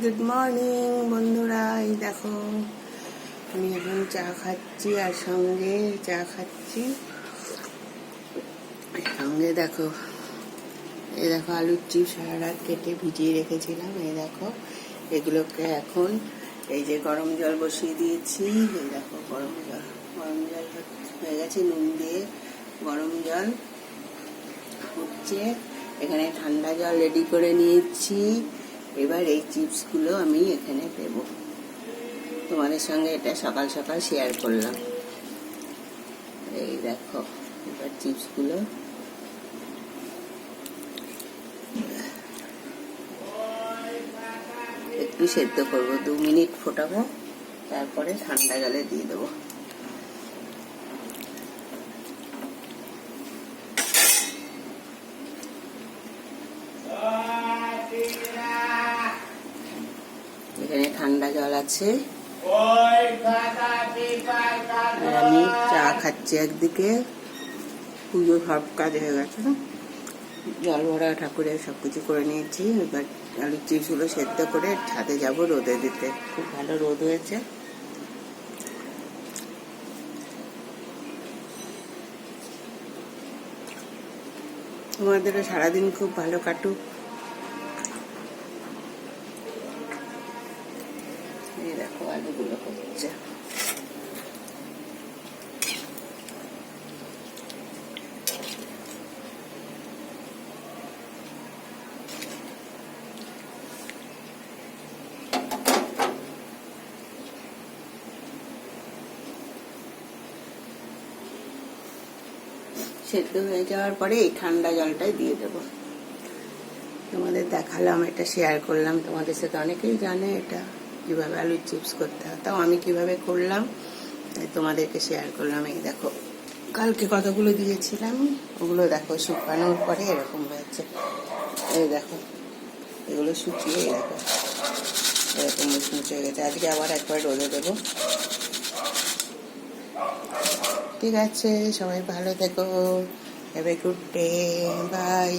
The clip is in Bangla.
গুড মর্নিং বন্ধুরা, এই দেখো আমি এখন চা খাচ্ছি আর সঙ্গে সঙ্গে দেখো এই দেখো আলুর চিপস সারা রাত কেটে ভিজিয়ে রেখেছিলাম। এই দেখো এগুলোকে এখন এই যে গরম জল বসিয়ে দিয়েছি। এই দেখো গরম জল হয়ে গেছে, নুন দিয়ে গরম জল হচ্ছে। এখানে ঠান্ডা জল রেডি করে নিয়েছি। এবার এই চিপসগুলো আমি এখানে দেব। তোমাদের সঙ্গে এটা সকাল সকাল শেয়ার করলাম। এই দেখো এবার চিপসগুলো একটু সেদ্ধ করবো, 2 মিনিট ফোটাবো, তারপরে ঠান্ডা জলে দিয়ে দেবো। এখানে ঠান্ডা জল আছে, আমি চা খাচ্ছি। একদিকে পুজো সব কাজ হয়ে গেছে, জল ভরা ঠাকুরের সবকিছু করে নিয়েছি। এবার আলুর চিপসগুলো সেদ্ধ করে ছাদে যাব রোদে দিতে। খুব ভালো রোদ হয়েছে। তোমাদেরও সারাদিন খুব ভালো কাটুক। এই দেখো আলুগুলো হচ্ছে। সেদ্ধ হয়ে যাওয়ার পরে এই ঠান্ডা জলটাই দিয়ে দেবো। তোমাদের দেখালাম, এটা শেয়ার করলাম তোমাদের সাথে। অনেকেই জানে এটা কিভাবে আলুর চিপস করতে হয়, তাও আমি কিভাবে করলাম তাই তোমাদেরকে শেয়ার করলাম। এই দেখো কালকে কতগুলো দিয়েছিলাম, ওগুলো দেখো শুকানোর পরে এরকম হয়েছে। এই দেখো এগুলো শুকিয়ে এই দেখো এরকম মুচমুচে হয়ে গেছে। আজকে আবার একবার রোদে দেবো। ঠিক আছে, সবাই ভালো থেকো। Have a good day, by.